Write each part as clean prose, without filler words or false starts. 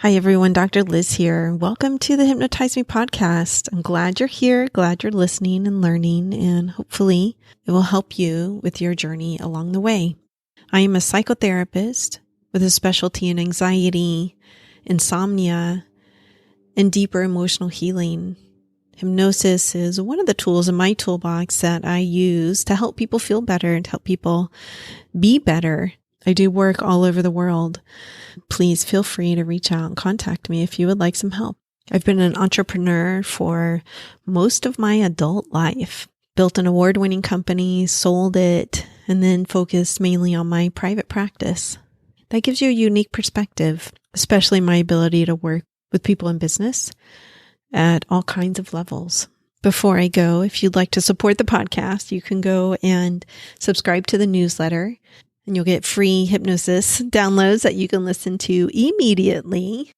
Hi, everyone. Dr. Liz here. Welcome to the Hypnotize Me podcast. I'm glad you're here, glad you're listening and learning, and hopefully it will help you with your journey along the way. I am a psychotherapist with a specialty in anxiety, insomnia, and deeper emotional healing. Hypnosis is one of the tools in my toolbox that I use to help people feel better and to help people be better. I do work all over the world. Please feel free to reach out and contact me if you would like some help. I've been an entrepreneur for most of my adult life, built an award-winning company, sold it, and then focused mainly on my private practice. That gives you a unique perspective, especially my ability to work with people in business at all kinds of levels. Before I go, if you'd like to support the podcast, you can go and subscribe to the newsletter. And you'll get free hypnosis downloads that you can listen to immediately.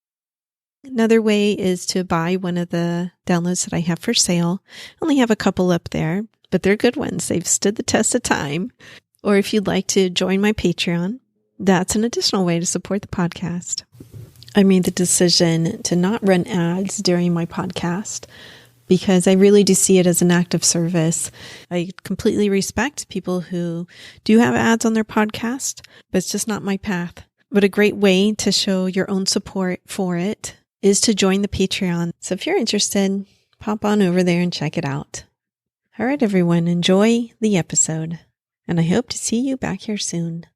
Another way is to buy one of the downloads that I have for sale. I only have a couple up there, but they're good ones. They've stood the test of time. Or if you'd like to join my Patreon, that's an additional way to support the podcast. I made the decision to not run ads during my podcast because I really do see it as an act of service. I completely respect people who do have ads on their podcast, but it's just not my path. But a great way to show your own support for it is to join the Patreon. So if you're interested, pop on over there and check it out. All right, everyone, enjoy the episode, and I hope to see you back here soon.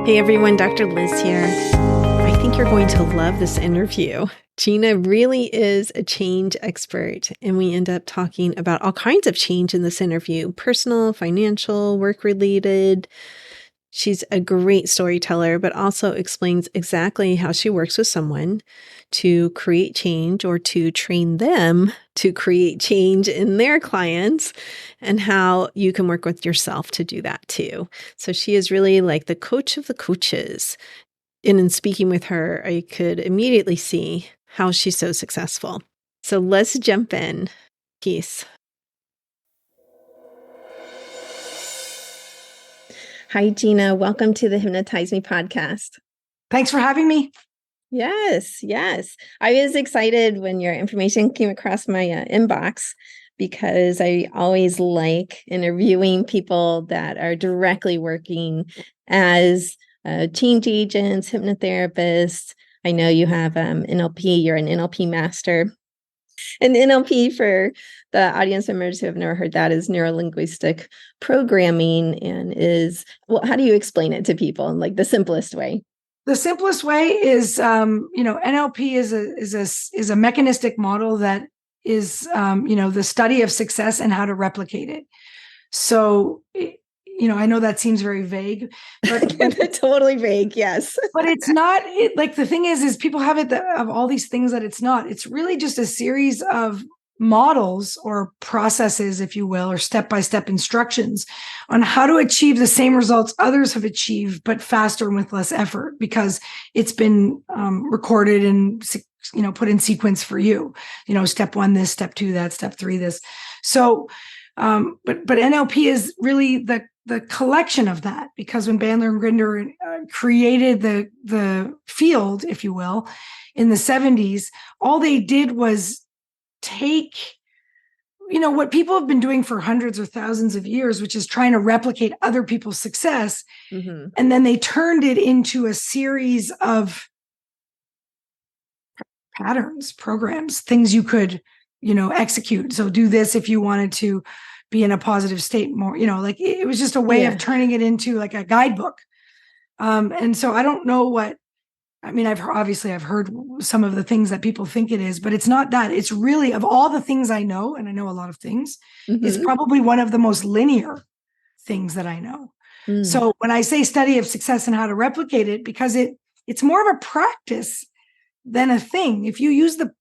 Hey everyone, Dr. Liz here. I think you're going to love this interview. Gina really is a change expert, and we end up talking about all kinds of change in this interview, personal, financial, work-related. She's a great storyteller, but also explains exactly how she works with someone to create change or to train them to create change in their clients, and how you can work with yourself to do that too. So she is really like the coach of the coaches. And in speaking with her, I could immediately see how she's so successful. So let's jump in. Peace. Hi, Gina. Welcome to the Hypnotize Me podcast. Thanks for having me. Yes. I was excited when your information came across my inbox because I always like interviewing people that are directly working as change agents, hypnotherapists. I know you have NLP. You're an NLP master. And NLP, for the audience members who have never heard that, is neuro-linguistic programming, and is, well, how do you explain it to people in like the simplest way? The simplest way is, NLP is a mechanistic model that is, the study of success and how to replicate it. So, I know that seems very vague, but Totally vague. Yes. But it's not. Like the thing is people have it of all these things that it's not. It's really just a series of models or processes, if you will, or step-by-step instructions on how to achieve the same results others have achieved, but faster and with less effort, because it's been recorded and put in sequence for you. Step 1, this; step 2, that; step 3, this. So, but NLP is really the collection of that, because when Bandler and Grinder created the field, if you will, in the 70s, all they did was take, what people have been doing for hundreds or thousands of years, which is trying to replicate other people's success. Mm-hmm. And then they turned it into a series of patterns, programs, things you could, execute. So do this if you wanted to be in a positive state more, like it was just a way of turning it into like a guidebook. And so I don't know I've heard some of the things that people think it is, but it's not that. It's really, of all the things I know, and I know a lot of things, it's probably one of the most linear things that I know. So when I say study of success and how to replicate it, because it's more of a practice than a thing. If you use the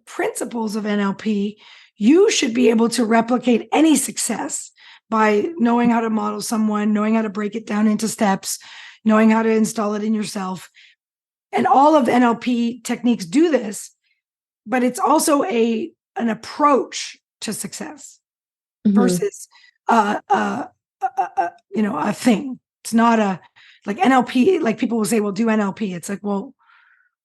principles of NLP, you should be able to replicate any success by knowing how to model someone, knowing how to break it down into steps, knowing how to install it in yourself. And all of NLP techniques do this, but it's also an approach to success. versus a thing. It's not like NLP. Like people will say, "Well, do NLP." It's like, well,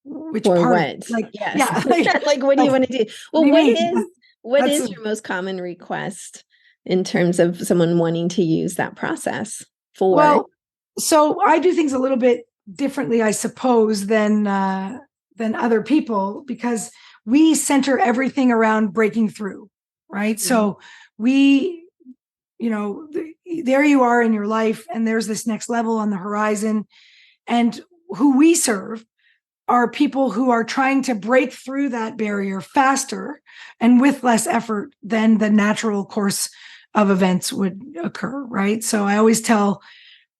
which For part? what? Like, Yes. yeah, Like, what do you want to do? Well, what do you what mean? is your most common request in terms of someone wanting to use that process for? Well, so I do things a little bit differently, I suppose, than other people, because we center everything around breaking through, right? Mm-hmm. So we, there you are in your life, and there's this next level on the horizon, and who we serve are people who are trying to break through that barrier faster and with less effort than the natural course of events would occur, right? So I always tell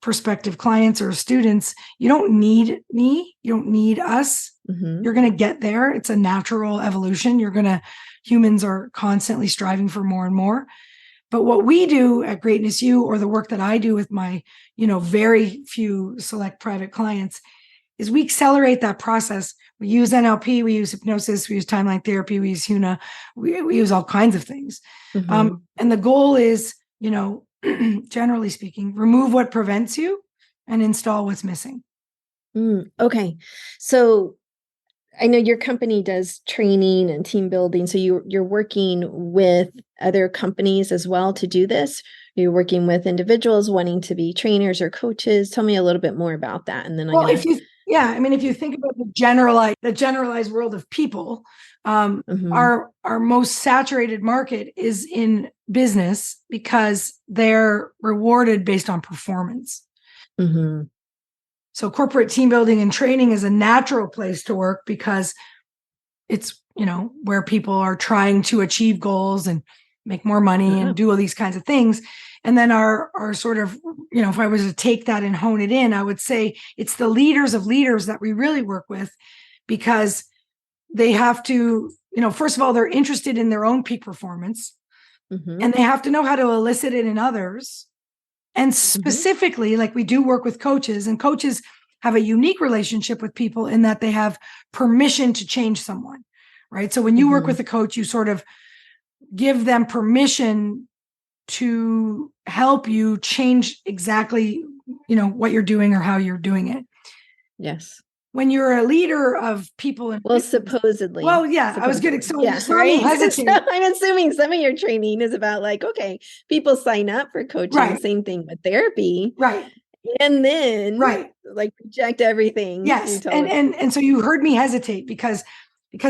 prospective clients or students, you don't need me, you don't need us. Mm-hmm. You're going to get there. It's a natural evolution. Humans are constantly striving for more and more. But what we do at Greatness U, or the work that I do with my, very few select private clients, is we accelerate that process. We use NLP, we use hypnosis, we use timeline therapy, we use HUNA, we use all kinds of things. Mm-hmm. And the goal is, generally speaking, remove what prevents you and install what's missing. Okay. So I know your company does training and team building. So you're working with other companies as well to do this. You're working with individuals wanting to be trainers or coaches. Tell me a little bit more about that. And then if you think about the generalized world of people, our most saturated market is in business because they're rewarded based on performance. Mm-hmm. So corporate team building and training is a natural place to work because it's, where people are trying to achieve goals and make more money and do all these kinds of things. And then our sort of, if I was to take that and hone it in, I would say it's the leaders of leaders that we really work with, because they have to, first of all, they're interested in their own peak performance, and they have to know how to elicit it in others. And specifically, like, we do work with coaches, and coaches have a unique relationship with people in that they have permission to change someone, right? So when you work with a coach, you sort of give them permission to help you change exactly, what you're doing or how you're doing it. Yes. When you're a leader of people, supposedly. Well, yeah, I was good. So you saw me hesitate. So I'm assuming some of your training is about, like, okay, people sign up for coaching, right. Same thing with therapy. Right. And then like reject everything. Yes. And so you heard me hesitate because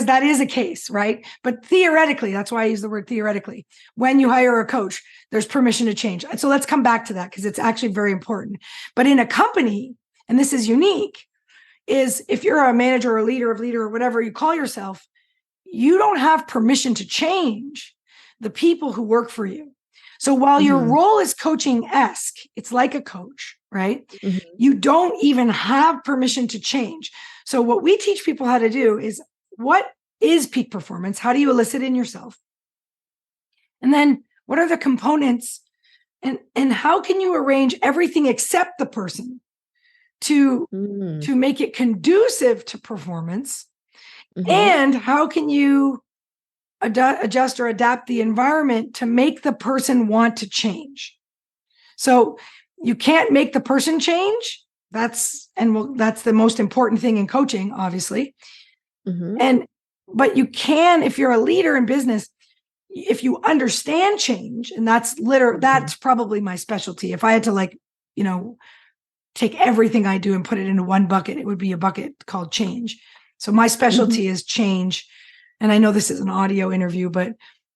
that is a case, right? But theoretically, that's why I use the word theoretically. When you hire a coach, there's permission to change. And so let's come back to that, because it's actually very important. But in a company, and this is unique, is if you're a manager or a leader or whatever you call yourself, you don't have permission to change the people who work for you. So while your role is coaching-esque, it's like a coach, right? You don't even have permission to change. So what we teach people how to do is, what is peak performance? How do you elicit it in yourself? And then what are the components? And how can you arrange everything except the person to make it conducive to performance? And how can you adjust or adapt the environment to make the person want to change? So you can't make the person change. That's the most important thing in coaching, obviously. But you can, if you're a leader in business, if you understand change, and that's probably my specialty. If I had to take everything I do and put it into one bucket, it would be a bucket called change. So my specialty is change. And I know this is an audio interview, but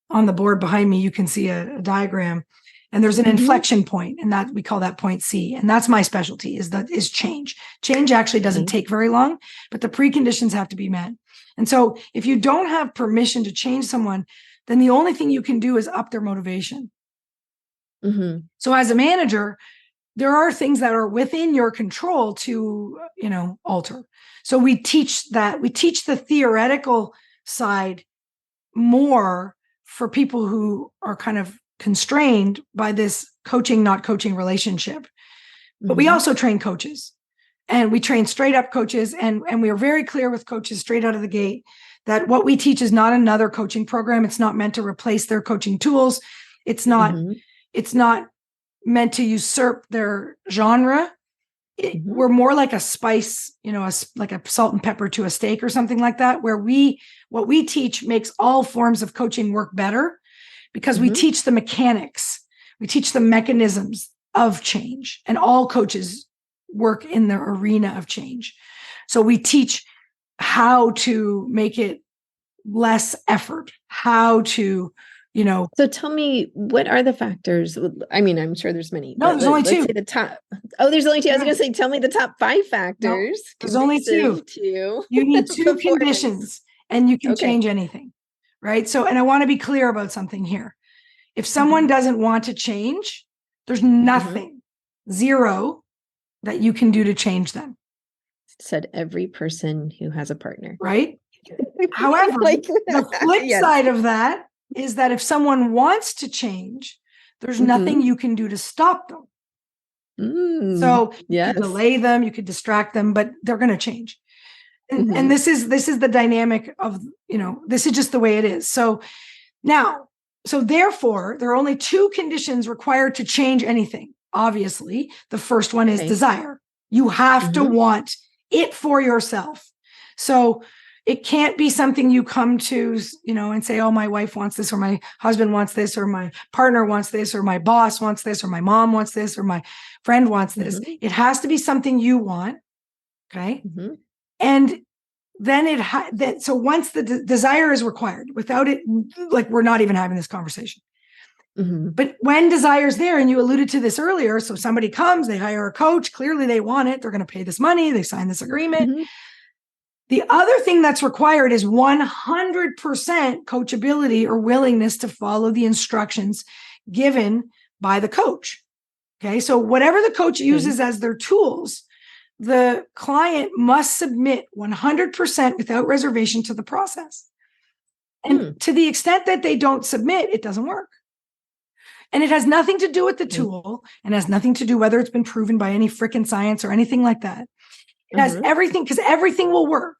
on the board behind me, you can see a diagram, and there's an inflection point, and that we call that point C. And that's my specialty, is change. Change actually doesn't take very long, but the preconditions have to be met. And so if you don't have permission to change someone, then the only thing you can do is up their motivation. So as a manager, there are things that are within your control to, alter. So we teach the theoretical side more for people who are kind of constrained by this coaching, not coaching relationship. But we also train coaches, and we train straight up coaches. And we are very clear with coaches straight out of the gate that what we teach is not another coaching program. It's not meant to replace their coaching tools. It's not meant to usurp their genre. We're more like a spice, like a salt and pepper to a steak or something like that, where what we teach makes all forms of coaching work better because we teach the mechanics, we teach the mechanisms of change, and all coaches work in the arena of change. So we teach how to make it less effort, how to, So tell me, what are the factors? I mean, I'm sure there's many. No, there's only two. Let's say the top. Oh, there's only two. I was going to say, tell me the top 5 factors. No, there's only two. You need 2 conditions and you can change anything, right? So, and I want to be clear about something here. If someone doesn't want to change, there's nothing, 0, that you can do to change them. Said every person who has a partner. Right? However, the flip side of that is that if someone wants to change, there's nothing you can do to stop them. So you could delay them, you could distract them, but they're going to change. And this is the dynamic of, this is just the way it is. So therefore, there are only 2 conditions required to change anything. Obviously, the first one is desire. You have to want it for yourself. So it can't be something you come to, and say, oh, my wife wants this, or my husband wants this, or my partner wants this, or my boss wants this, or my mom wants this, or my friend wants this. It has to be something you want. Okay. And then so once the desire is required, without it, like, we're not even having this conversation. But when desire is there, and you alluded to this earlier, so somebody comes, they hire a coach, clearly they want it, they're going to pay this money, they sign this agreement. The other thing that's required is 100% coachability or willingness to follow the instructions given by the coach. Okay. So whatever the coach uses as their tools, the client must submit 100% without reservation to the process. And to the extent that they don't submit, it doesn't work. And it has nothing to do with the tool, and has nothing to do whether it's been proven by any frickin' science or anything like that. It has everything, because everything will work.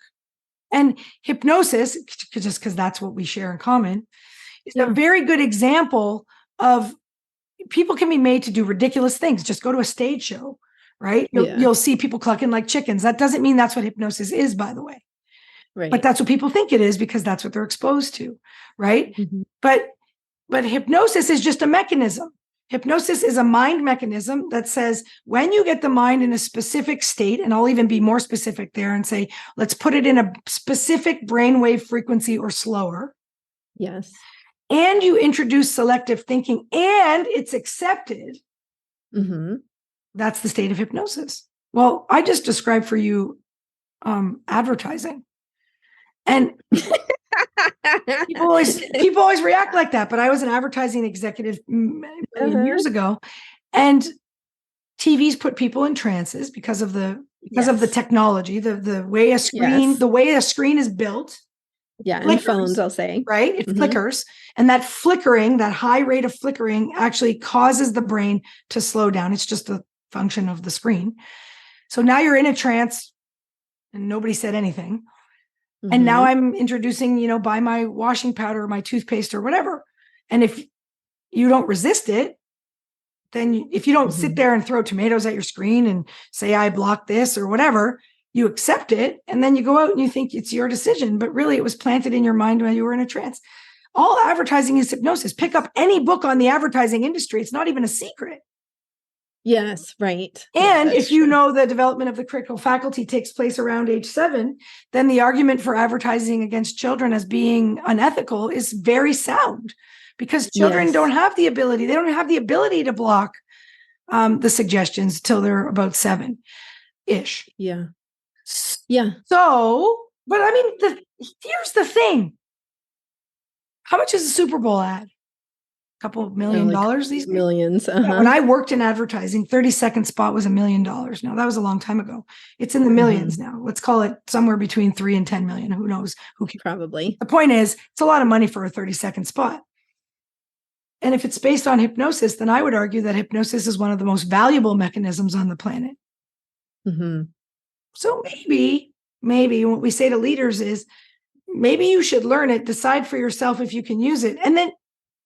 And hypnosis, just because that's what we share in common, is a very good example of people can be made to do ridiculous things. Just go to a stage show, right? You'll see people clucking like chickens. That doesn't mean that's what hypnosis is, by the way. Right. But that's what people think it is because that's what they're exposed to, right? But hypnosis is just a mechanism. Hypnosis is a mind mechanism that says when you get the mind in a specific state, and I'll even be more specific there and say, let's put it in a specific brainwave frequency or slower. Yes. And you introduce selective thinking and it's accepted. That's the state of hypnosis. Well, I just described for you advertising. And people always react like that. But I was an advertising executive years ago, and TVs put people in trances because of the technology, the way a screen is built. Yeah, and phones, I'll say. Right? It flickers. And that flickering, that high rate of flickering actually causes the brain to slow down. It's just a function of the screen. So now you're in a trance and nobody said anything. And now I'm introducing, buy my washing powder or my toothpaste or whatever. And if you don't resist it, then if you don't sit there and throw tomatoes at your screen and say, I block this or whatever, you accept it. And then you go out and you think it's your decision. But really, it was planted in your mind when you were in a trance. All advertising is hypnosis. Pick up any book on the advertising industry. It's not even a secret. Yes, right. And if you know the development of the critical faculty takes place around age 7, then the argument for advertising against children as being unethical is very sound, because children don't have the ability. They don't have the ability to block the suggestions till they're about 7-ish. Yeah. So, but I mean, here's the thing. How much is a Super Bowl ad? Couple of $1 million these days? Millions. When I worked in advertising, 30-second spot was $1 million. Now that was a long time ago. It's in the millions now. Let's call it somewhere between 3 and 10 million. Who knows? Probably. The point is, it's a lot of money for a 30-second spot. And if it's based on hypnosis, then I would argue that hypnosis is one of the most valuable mechanisms on the planet. So maybe what we say to leaders is, maybe you should learn it, decide for yourself if you can use it, and then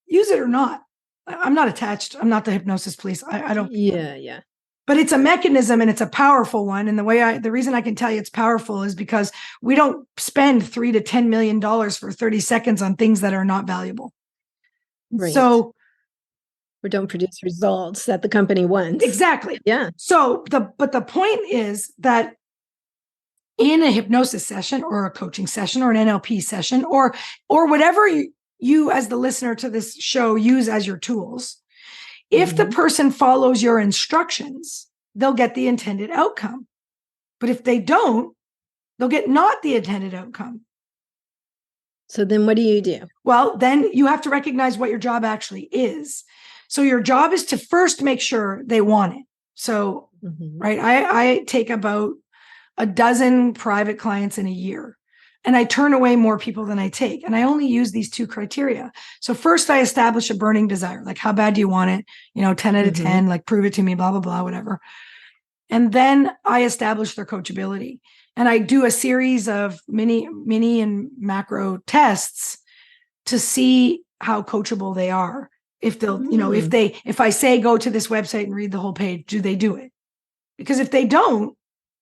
use it or not. I'm not attached. I'm not the hypnosis police. I don't. Yeah. But it's a mechanism and it's a powerful one. And the reason I can tell you it's powerful is because we don't spend $3 to $10 million for 30 seconds on things that are not valuable. Right. So, or don't produce results that the company wants. Exactly. Yeah. So but the point is that in a hypnosis session or a coaching session or an NLP session or whatever you as the listener to this show use as your tools, if the person follows your instructions, they'll get the intended outcome. But if they don't, they'll get not the intended outcome. So then what do you do? Well, then you have to recognize what your job actually is. So your job is to first make sure they want it. So, right, I take about a dozen private clients in a year, and I turn away more people than I take. And I only use these two criteria. So first I establish a burning desire, like how bad do you want it? 10 out of 10, like prove it to me, blah, blah, blah, whatever. And then I establish their coachability. And I do a series of mini and macro tests to see how coachable they are. If they'll, if I say, go to this website and read the whole page, do they do it? Because if they don't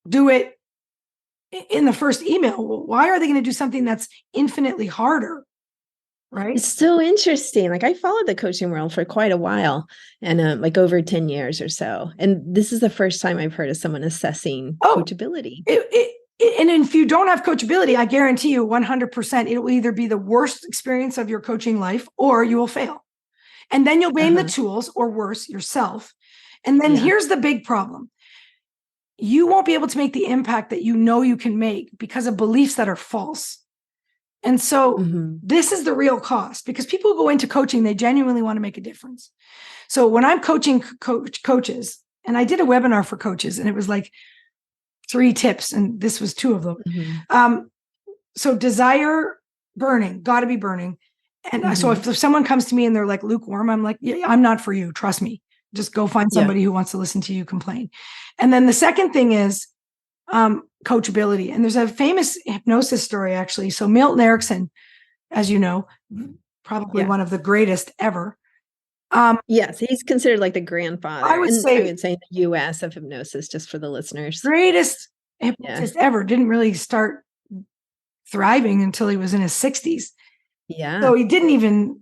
do it in the first email, why are they going to do something that's infinitely harder? Right. It's so interesting. Like I followed the coaching world for quite a while and like over 10 years or so. And this is the first time I've heard of someone assessing coachability. And if you don't have coachability, I guarantee you 100%, it will either be the worst experience of your coaching life or you will fail. And then you'll blame the tools or worse, yourself. And then here's the big problem. You won't be able to make the impact that you can make because of beliefs that are false. And so this is the real cost, because people who go into coaching, they genuinely want to make a difference. So when I'm coaching coaches, and I did a webinar for coaches, and it was like 3 tips, and this was 2 of them. So desire, burning, got to be burning. And so if someone comes to me and they're like lukewarm, I'm like, yeah, I'm not for you. Trust me. Just go find somebody who wants to listen to you complain. And then the second thing is coachability. And there's a famous hypnosis story, actually. So Milton Erickson, as you know, probably one of the greatest ever. Yes, he's considered like the grandfather. I would say in the US of hypnosis, just for the listeners. Greatest hypnotist ever. Didn't really start thriving until he was in his 60s. Yeah. So he didn't even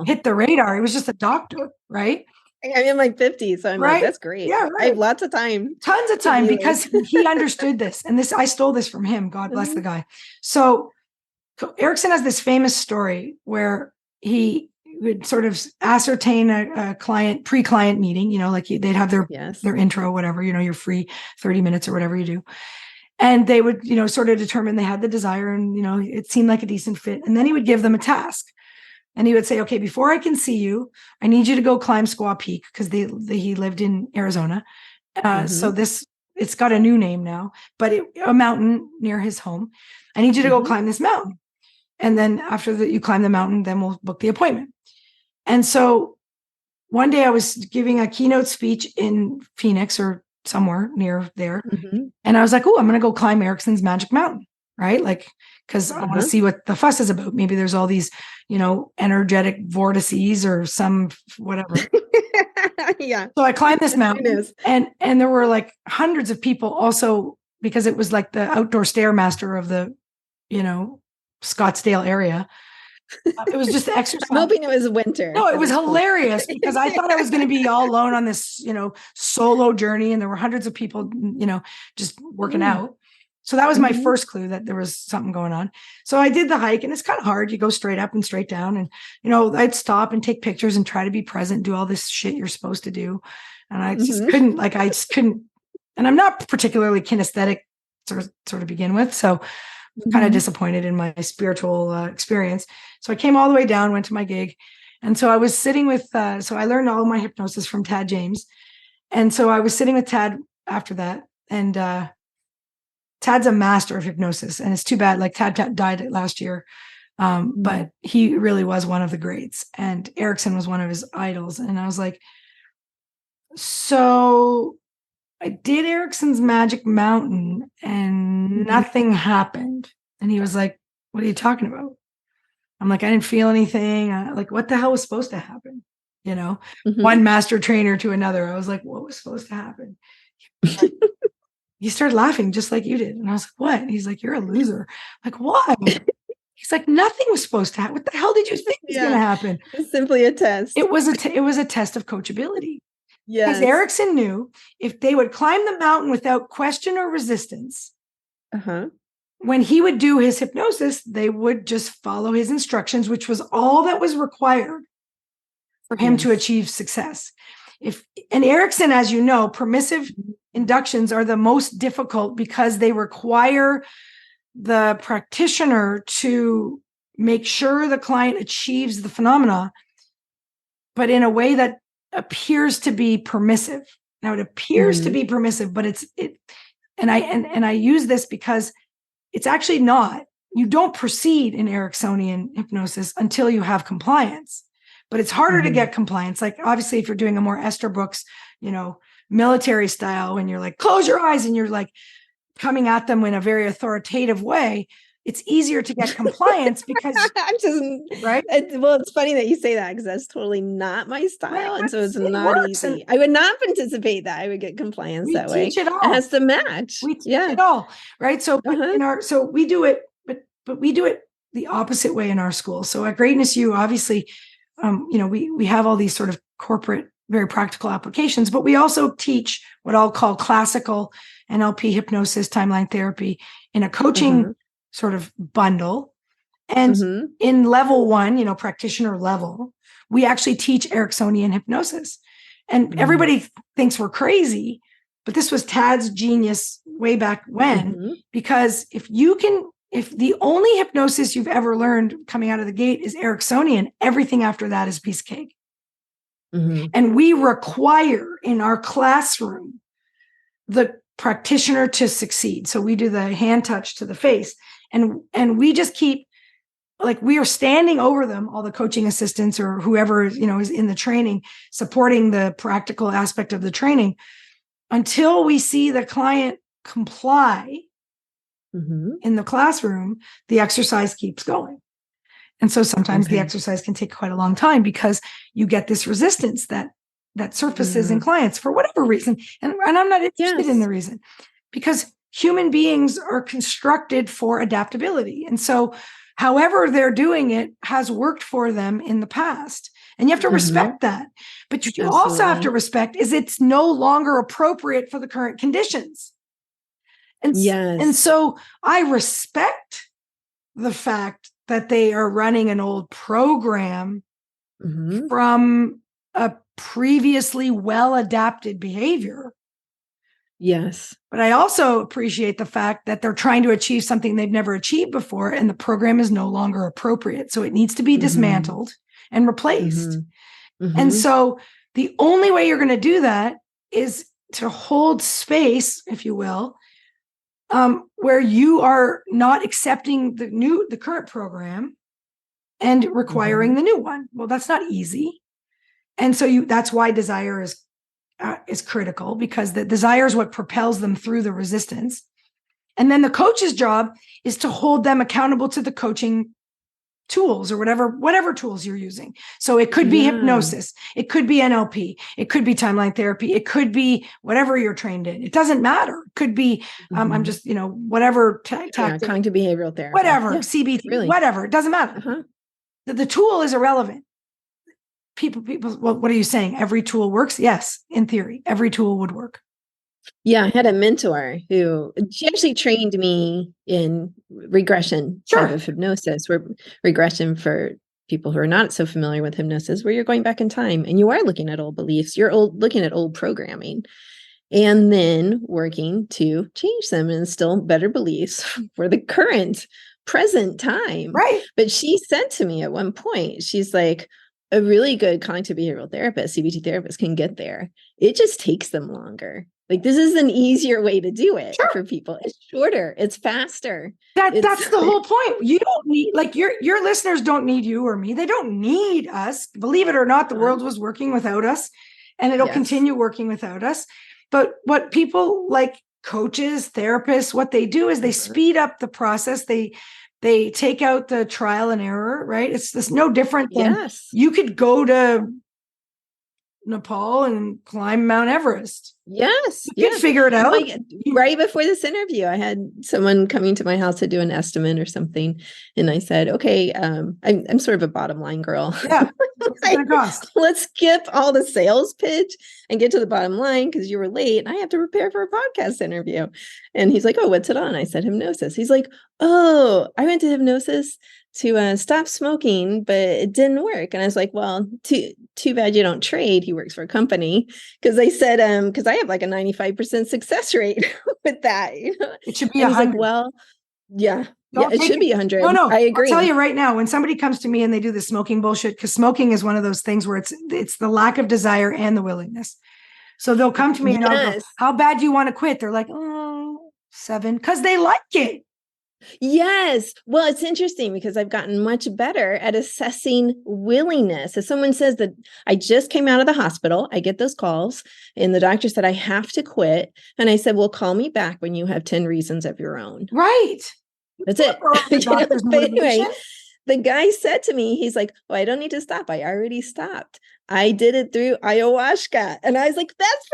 hit the radar. He was just a doctor, right? I'm in my 50s, so I'm like, that's great. Yeah, I have lots of time. Tons of time, because he understood this. And I stole this from him. God bless the guy. So Erickson has this famous story where he would sort of ascertain a client, pre-client meeting, like they'd have their intro, whatever, your free 30 minutes or whatever you do. And they would, sort of determine they had the desire and, it seemed like a decent fit. And then he would give them a task. And he would say, okay, before I can see you, I need you to go climb Squaw Peak, because he lived in Arizona. So it's got a new name now, but a mountain near his home. I need you to go climb this mountain. And then after you climb the mountain, then we'll book the appointment. And so one day I was giving a keynote speech in Phoenix or somewhere near there. And I was like, oh, I'm going to go climb Erickson's Magic Mountain, right? Like, because I want to see what the fuss is about. Maybe there's all these, energetic vortices or some whatever. So I climbed this mountain, and there were like hundreds of people also, because it was like the outdoor stairmaster of the, Scottsdale area. It was just exercise. I'm hoping it was winter. No, it was hilarious because I thought I was going to be all alone on this, solo journey. And there were hundreds of people, just working out. So that was my first clue that there was something going on. So I did the hike, and it's kind of hard. You go straight up and straight down, and, I'd stop and take pictures and try to be present, do all this shit you're supposed to do. And I just couldn't, and I'm not particularly kinesthetic sort of begin with. So kind of disappointed in my spiritual experience. So I came all the way down, went to my gig. And so I was sitting with, so I learned all my hypnosis from Tad James. And so I was sitting with Tad after that. And Tad's a master of hypnosis. And it's too bad, like Tad died last year. But he really was one of the greats. And Erickson was one of his idols. And I was like, so I did Erickson's Magic Mountain and nothing happened. And he was like, what are you talking about? I'm like, I didn't feel anything. Like, what the hell was supposed to happen? one master trainer to another. I was like, what was supposed to happen? He started laughing just like you did. And I was like, what? And he's like, you're a loser. I'm like, why? He's like, nothing was supposed to happen. What the hell did you think was going to happen? It's simply a test. It was a test of coachability. Yes. Because Erickson knew if they would climb the mountain without question or resistance, when he would do his hypnosis, they would just follow his instructions, which was all that was required for him to achieve success. And Erickson, as you know, permissive inductions are the most difficult because they require the practitioner to make sure the client achieves the phenomena, but in a way that appears to be permissive. Now it appears to be permissive, but I use this because it's actually not. You don't proceed in Ericksonian hypnosis until you have compliance, but it's harder to get compliance. Like obviously if you're doing a more Esther Brooks, military style, when you're like, close your eyes and you're like coming at them in a very authoritative way, it's easier to get compliance because I'm just right. It's funny that you say that because that's totally not my style, right, and so it's not easy. I would not anticipate that I would get compliance that way. It all. It has to match. We teach it all, right? So we do it, but we do it the opposite way in our school. So at Greatness U, obviously, we have all these sort of corporate, very practical applications, but we also teach what I'll call classical NLP hypnosis, timeline therapy in a coaching sort of bundle. And in level 1, practitioner level, we actually teach Ericksonian hypnosis. And everybody thinks we're crazy, but this was Tad's genius way back when, because if the only hypnosis you've ever learned coming out of the gate is Ericksonian, everything after that is piece of cake. And we require in our classroom the practitioner to succeed. So we do the hand touch to the face, and we just keep, like, we are standing over them, all the coaching assistants or whoever, is in the training, supporting the practical aspect of the training until we see the client comply in the classroom. The exercise keeps going. And so sometimes the exercise can take quite a long time because you get this resistance that surfaces in clients for whatever reason. And I'm not interested in the reason, because human beings are constructed for adaptability. And so however they're doing it has worked for them in the past. And you have to respect that. But you also have to respect is it's no longer appropriate for the current conditions. And so I respect the fact that they are running an old program from a previously well-adapted behavior. Yes. But I also appreciate the fact that they're trying to achieve something they've never achieved before, and the program is no longer appropriate. So it needs to be dismantled and replaced. And so the only way you're going to do that is to hold space, if you will, where you are not accepting the current program and requiring the new one. Well, that's not easy. And so that's why desire is critical, because the desire is what propels them through the resistance. And then the coach's job is to hold them accountable to the coaching tools or whatever tools you're using. So it could be hypnosis, it could be NLP, it could be timeline therapy, it could be whatever you're trained in. It doesn't matter. It could be I'm just whatever tactic, cognitive behavioral therapy, whatever, CBT, whatever. It doesn't matter. The tool is irrelevant. People, well, what are you saying? Every tool works? Yes, in theory, every tool would work. Yeah, I had a mentor she actually trained me in regression type of hypnosis, where regression, for people who are not so familiar with hypnosis, where you're going back in time and you are looking at old beliefs, looking at old programming, and then working to change them and instill better beliefs for the current present time. Right. But she said to me at one point, she's like, a really good cognitive behavioral therapist, CBT therapist, can get there. It just takes them longer. Like, this is an easier way to do it for people. It's shorter. It's faster. That's the whole point. You don't need, like, your listeners don't need you or me. They don't need us. Believe it or not, the world was working without us, and it'll continue working without us. But what people like coaches, therapists, what they do is they speed up the process. They take out the trial and error, right? It's no different than you could go to Nepal and climb Mount Everest. Yes. You can figure it out. Right before this interview, I had someone coming to my house to do an estimate or something. And I said, okay, I'm sort of a bottom line girl. Yeah. What's it going to cost? Let's skip all the sales pitch and get to the bottom line because you were late and I have to prepare for a podcast interview. And he's like, oh, what's it on? I said, hypnosis. He's like, oh, I went to hypnosis to stop smoking, but it didn't work. And I was like, well, too bad you don't trade. He works for a company because they said, because I have like a 95% success rate with that. You know? It should be 100. He's like, well, yeah, it should be 100. No, I agree. I'll tell you right now, when somebody comes to me and they do the smoking bullshit, because smoking is one of those things where it's the lack of desire and the willingness. So they'll come to me and I'll go, how bad do you want to quit? They're like, oh, 7, because they like it. Yes. Well, it's interesting because I've gotten much better at assessing willingness. If someone says that I just came out of the hospital, I get those calls and the doctor said, I have to quit. And I said, well, call me back when you have 10 reasons of your own. Right. That's it. Anyway, the guy said to me, he's like, oh, I don't need to stop. I already stopped. I did it through ayahuasca. And I was like, that's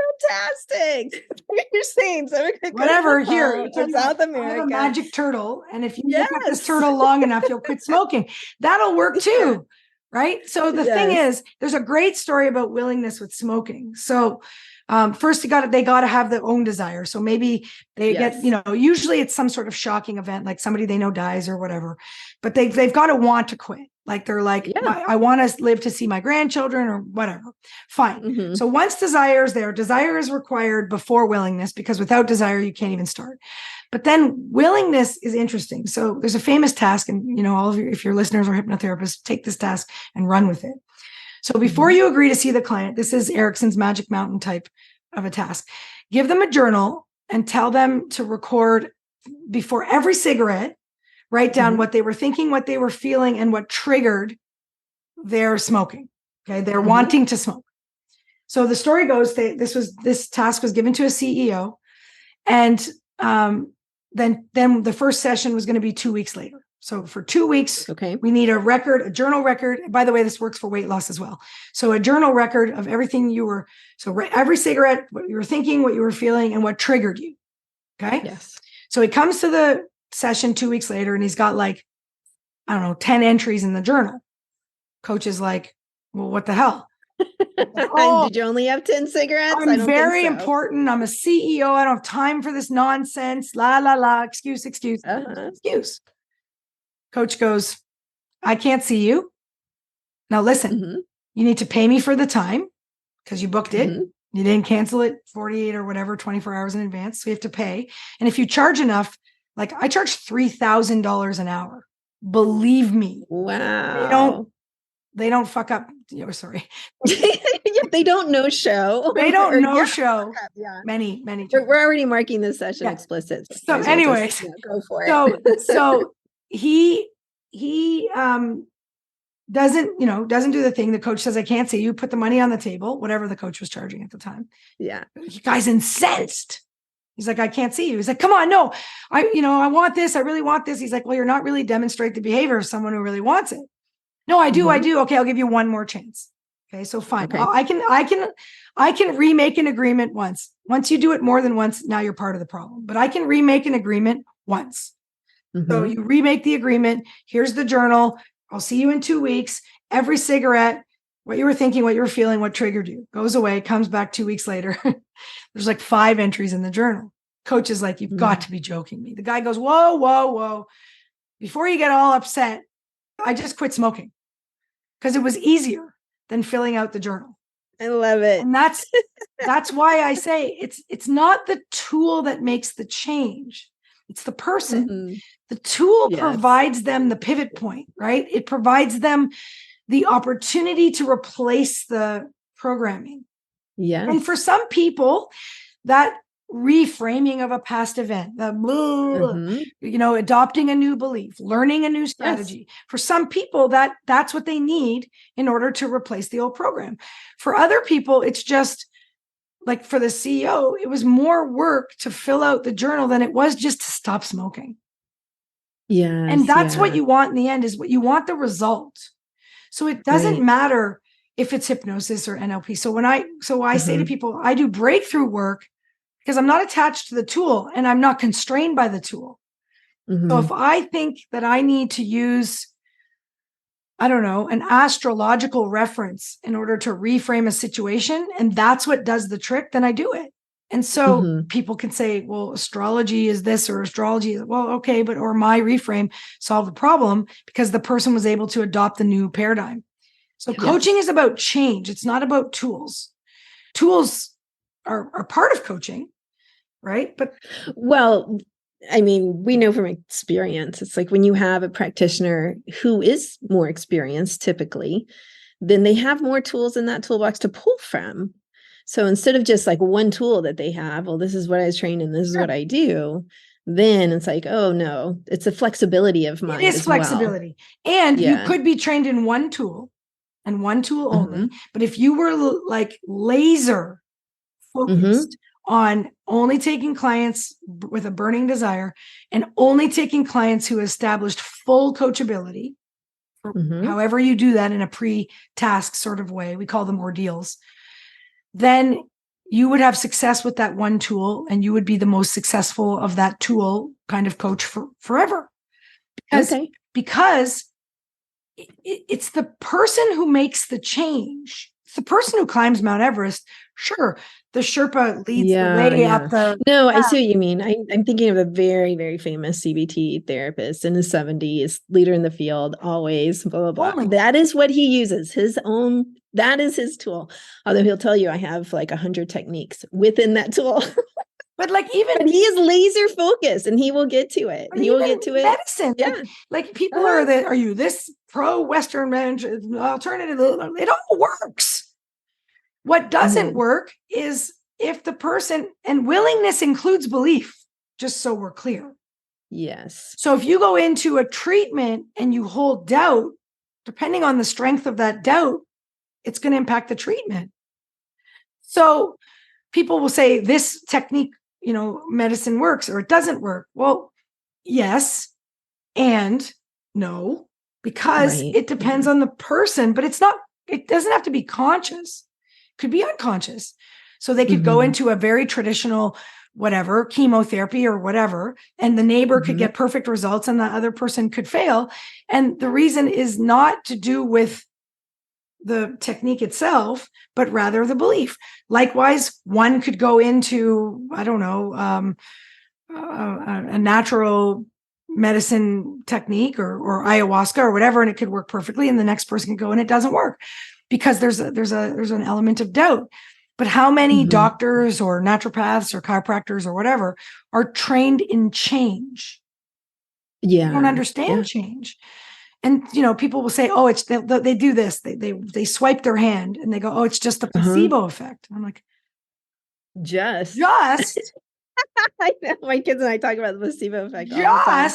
fantastic. You're saying so whatever here to South America. I have a magic turtle. And if you look at this turtle long enough, you'll quit smoking. That'll work too. Right. So the thing is, there's a great story about willingness with smoking. So first they got to have their own desire. So maybe they get, usually it's some sort of shocking event, like somebody they know dies or whatever, but they've got to want to quit. Like they're like, I want to live to see my grandchildren or whatever. Fine. Mm-hmm. So once desire is there, desire is required before willingness, because without desire, you can't even start. But then willingness is interesting. So there's a famous task, and all of you, if your listeners are hypnotherapists, take this task and run with it. So before you agree to see the client, this is Erickson's Magic Mountain type of a task. Give them a journal and tell them to record before every cigarette, write down what they were thinking, what they were feeling, and what triggered their smoking. Okay. They're wanting to smoke. So the story goes, this task was given to a CEO, and then the first session was going to be 2 weeks later. So for 2 weeks, we need a journal record. By the way, this works for weight loss as well. So a journal record of everything every cigarette, what you were thinking, what you were feeling, and what triggered you. Okay. Yes. So he comes to the session 2 weeks later and he's got 10 entries in the journal. Coach is like, well, what the hell? Did you only have 10 cigarettes? I'm very important. I'm a CEO. I don't have time for this nonsense. La, la, la. Excuse. Excuse. Coach goes, I can't see you. Now listen, you need to pay me for the time because you booked it. You didn't cancel it 48 or whatever, 24 hours in advance. So you have to pay. And if you charge enough, like I charge $3,000 an hour. Believe me. Wow. They don't fuck up. Sorry. They don't know show. They don't know show. Yeah. Many times. We're already marking this session explicit. So anyways, go for it. So he doesn't do the thing. The coach says, I can't see you. Put the money on the table, whatever the coach was charging at the time. Yeah. The guy's incensed. He's like, I can't see you. He's like, come on, no, I want this. I really want this. He's like, well, you're not really demonstrating the behavior of someone who really wants it. No, I do. Okay, I'll give you one more chance. Okay, so fine. Okay. I can remake an agreement once. Once you do it more than once, now you're part of the problem. But I can remake an agreement once. So you remake the agreement. Here's the journal. I'll see you in 2 weeks. Every cigarette, what you were thinking, what you were feeling, what triggered you, goes away, comes back 2 weeks later. There's 5 entries in the journal. Coach is like, you've got to be joking me. The guy goes, whoa. Before you get all upset, I just quit smoking because it was easier than filling out the journal. I love it. And that's why I say it's not the tool that makes the change. It's the person. The tool provides them the pivot point, right? It provides them the opportunity to replace the programming. Yeah. And for some people, that reframing of a past event, adopting a new belief, learning a new strategy. Yes. For some people, that's what they need in order to replace the old program. For other people, it's just like for the CEO, it was more work to fill out the journal than it was just to stop smoking. Yeah. And that's what you want in the end, is what you want, the result. So it doesn't matter if it's hypnosis or NLP. So I say to people, I do breakthrough work because I'm not attached to the tool and I'm not constrained by the tool. So if I think that I need to use, I don't know, an astrological reference in order to reframe a situation, and that's what does the trick, then I do it. And so people can say, well, astrology is this or astrology is, well, okay, but or my reframe solved the problem because the person was able to adopt the new paradigm. So coaching is about change. It's not about tools. Tools are part of coaching, right? But well, I mean, we know from experience, it's like when you have a practitioner who is more experienced, typically, then they have more tools in that toolbox to pull from. So instead of just like one tool that they have, well, this is what I was trained in, this is what I do, then it's like, oh no, it's a flexibility of mind. It is flexibility. Well. And you could be trained in one tool and one tool only. But if you were like laser focused on only taking clients with a burning desire and only taking clients who established full coachability, however you do that in a pre-task sort of way, we call them ordeals, then you would have success with that one tool and you would be the most successful of that tool kind of coach forever. Because it's the person who makes the change. It's the person who climbs Mount Everest. Sure, the Sherpa leads the way up the... No, I see what you mean. I'm thinking of a very, very famous CBT therapist in his 70s, leader in the field, always, blah, blah, blah. That is what he uses, his own, that is his tool. Although he'll tell you, I have like 100 techniques within that tool. But like but he is laser focused and he will get to it. He will get to it. Medicine. Yeah. Like people are you this pro-Western alternative? It all works. What doesn't work is if the person, and willingness includes belief, just so we're clear. Yes. So if you go into a treatment and you hold doubt, depending on the strength of that doubt, it's going to impact the treatment. So people will say this technique, medicine works or it doesn't work. Well, yes and no, because it depends on the person, but it doesn't have to be conscious. It could be unconscious. So they could go into a very traditional, whatever, chemotherapy or whatever, and the neighbor could get perfect results and the other person could fail. And the reason is not to do with the technique itself, but rather the belief. Likewise, one could go into, I don't know, a natural medicine technique or ayahuasca or whatever, and it could work perfectly. And the next person can go and it doesn't work because there's an element of doubt. But how many doctors or naturopaths or chiropractors or whatever are trained in change? Yeah, they don't understand change. And, people will say, oh, it's, they do this. They swipe their hand and they go, oh, it's just the placebo effect. I'm like, just. I know my kids and I talk about the placebo effect all the time.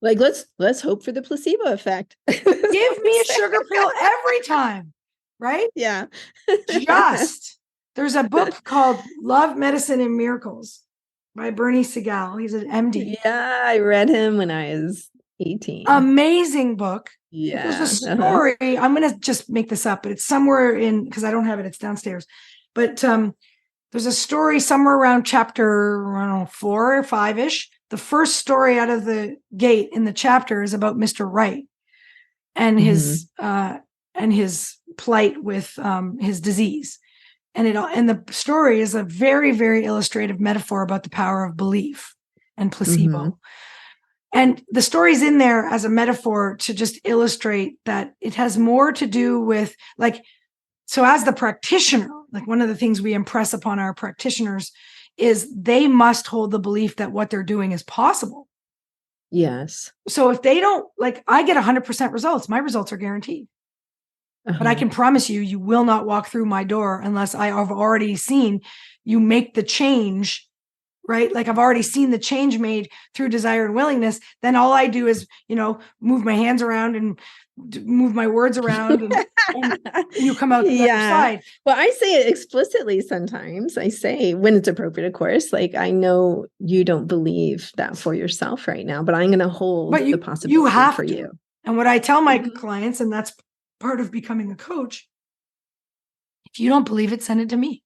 Like, let's hope for the placebo effect. Give me a sugar pill every time. Right? Yeah. There's a book called Love, Medicine, and Miracles by Bernie Siegel. He's an MD. Yeah, I read him when I was 18. Amazing book. Yeah. There's a story. I'm going to just make this up, but it's somewhere because I don't have it. It's downstairs. But there's a story somewhere around chapter, I don't know, 4 or 5-ish. The first story out of the gate in the chapter is about Mr. Wright and his plight with his disease. And the story is a very, very illustrative metaphor about the power of belief and placebo. And the story's in there as a metaphor to just illustrate that it has more to do with so as the practitioner, one of the things we impress upon our practitioners is they must hold the belief that what they're doing is possible. Yes. So if they don't, I get 100% results, my results are guaranteed. But I can promise you will not walk through my door unless I have already seen you make the change, right? I've already seen the change made through desire and willingness. Then all I do is, move my hands around and move my words around and you come out the other side. Well, I say it explicitly sometimes. I say when it's appropriate, of course, I know you don't believe that for yourself right now, but I'm going to hold the possibility for you. And what I tell my clients, and that's part of becoming a coach, If you don't believe it, send it to me.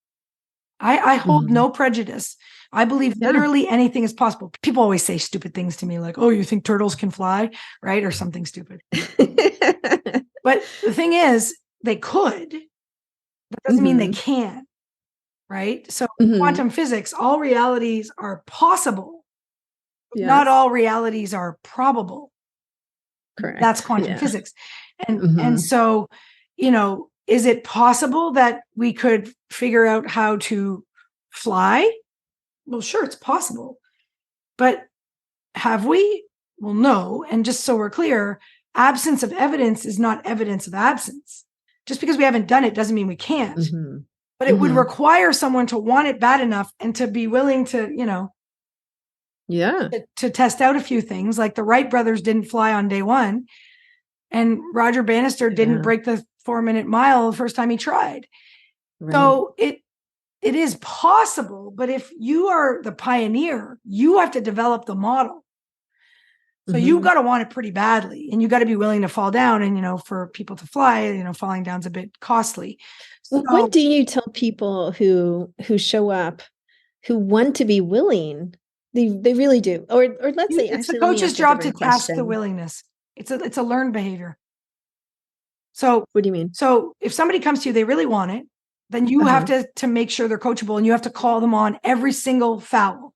I hold no prejudice. I believe literally anything is possible. People always say stupid things to me like, oh, you think turtles can fly, right? Or something stupid. But the thing is, they could. That doesn't mean they can, right? So quantum physics, all realities are possible. Yes. Not all realities are probable. Correct. That's quantum physics. And so, is it possible that we could figure out how to fly? Well, sure, it's possible. But have we? Well, no. And just so we're clear, absence of evidence is not evidence of absence. Just because we haven't done it doesn't mean we can't. But it would require someone to want it bad enough and to be willing to, to test out a few things. Like the Wright brothers didn't fly on day one. And Roger Bannister didn't break the 4-minute mile the first time he tried. Right. So it is possible, but if you are the pioneer, you have to develop the model. So you've got to want it pretty badly, and you got to be willing to fall down. And, for people to fly, falling down's a bit costly. So, what do you tell people who show up, who want to be willing? They really do. Or let's say, it's the coach's job to task the willingness. It's a learned behavior. So what do you mean? So if somebody comes to you, they really want it, then you have to make sure they're coachable, and you have to call them on every single foul.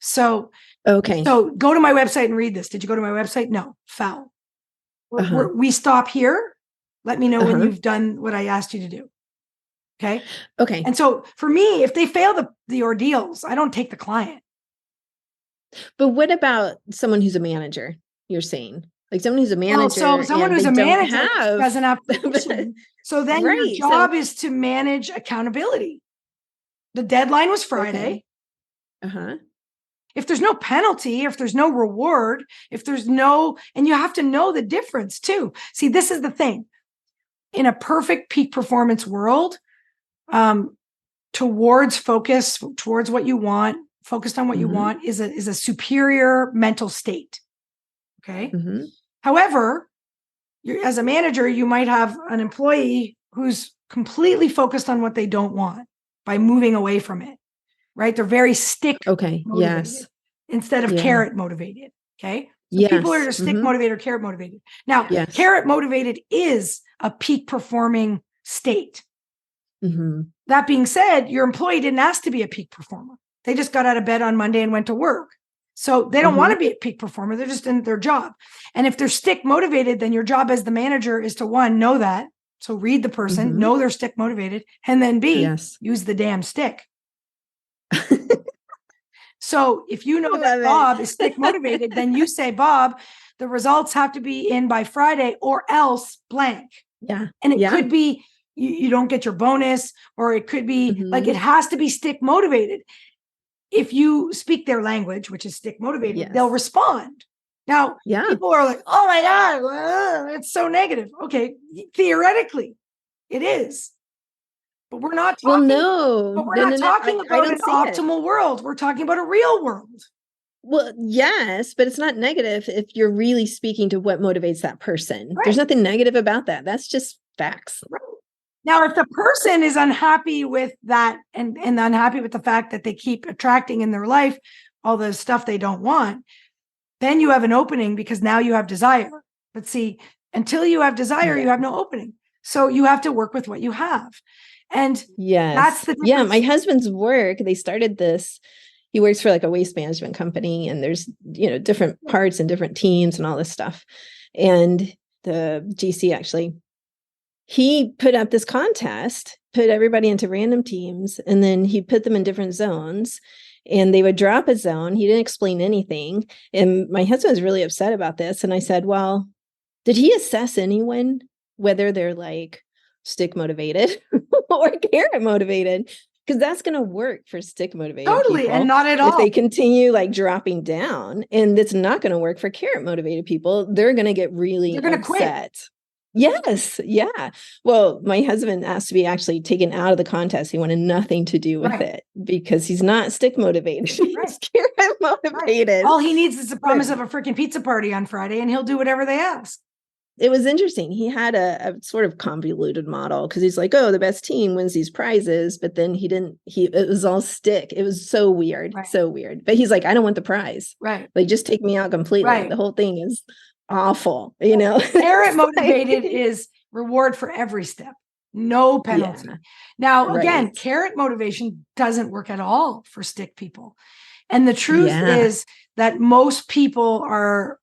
So, so go to my website and read this. Did you go to my website? No, foul. We stop here. Let me know when you've done what I asked you to do. Okay. Okay. And so for me, if they fail the ordeals, I don't take the client. But what about someone who's a manager? You're saying like someone who's a manager. So someone who's a manager doesn't have position. So then your job is to manage accountability. The deadline was Friday. If there's no penalty, if there's no reward, and you have to know the difference too. See, this is the thing. In a perfect peak performance world, towards what you want, focused on what you want is a superior mental state. Okay. However, as a manager, you might have an employee who's completely focused on what they don't want by moving away from it. Right? They're very stick motivated instead of carrot motivated. Okay. So people are stick motivated or carrot motivated. Now, carrot motivated is a peak performing state. That being said, your employee didn't ask to be a peak performer. They just got out of bed on Monday and went to work. So they don't want to be a peak performer. They're just in their job. And if they're stick motivated, then your job as the manager is to, one, know that. So read the person, know they're stick motivated, and then B, use the damn stick. So if you know that Bob is stick motivated, then you say, Bob, the results have to be in by Friday or else blank. Yeah. And it could be you don't get your bonus, or it could be like it has to be stick motivated. If you speak their language, which is stick motivated, they'll respond. Now, people are like, oh my God, it's so negative. Okay, theoretically, it is. But we're not talking, about an optimal world. We're talking about a real world. Well, yes, but it's not negative if you're really speaking to what motivates that person. Right. There's nothing negative about that. That's just facts. Right. Now, if the person is unhappy with that and unhappy with the fact that they keep attracting in their life all the stuff they don't want, then you have an opening because now you have desire. But see, until you have desire, you have no opening. So you have to work with what you have. And that's the difference. Yeah, my husband's work, they started this. He works for like a waste management company, and there's, different parts and different teams and all this stuff. And the GC actually, he put up this contest, put everybody into random teams, and then he put them in different zones, and they would drop a zone. He didn't explain anything. And my husband was really upset about this. And I said, well, did he assess anyone, whether they're like stick motivated or carrot motivated? Because that's going to work for stick motivated totally people, and not at all. If they continue like dropping down, and it's not going to work for carrot motivated people. They're going to get really upset. Quit. Yes. Yeah. Well, my husband asked to be actually taken out of the contest. He wanted nothing to do with it because he's not stick motivated. He's carrot motivated. All he needs is the promise of a freaking pizza party on Friday, and he'll do whatever they ask. it was interesting. He had a sort of convoluted model because he's like, oh, the best team wins these prizes. But then it was all stick. It was so weird, so weird. But he's like, I don't want the prize. Right. Like, just take me out completely. Right. The whole thing is awful, you know? Carrot motivated is reward for every step, no penalty. Yeah. Now, again, carrot motivation doesn't work at all for stick people. And the truth is that most people are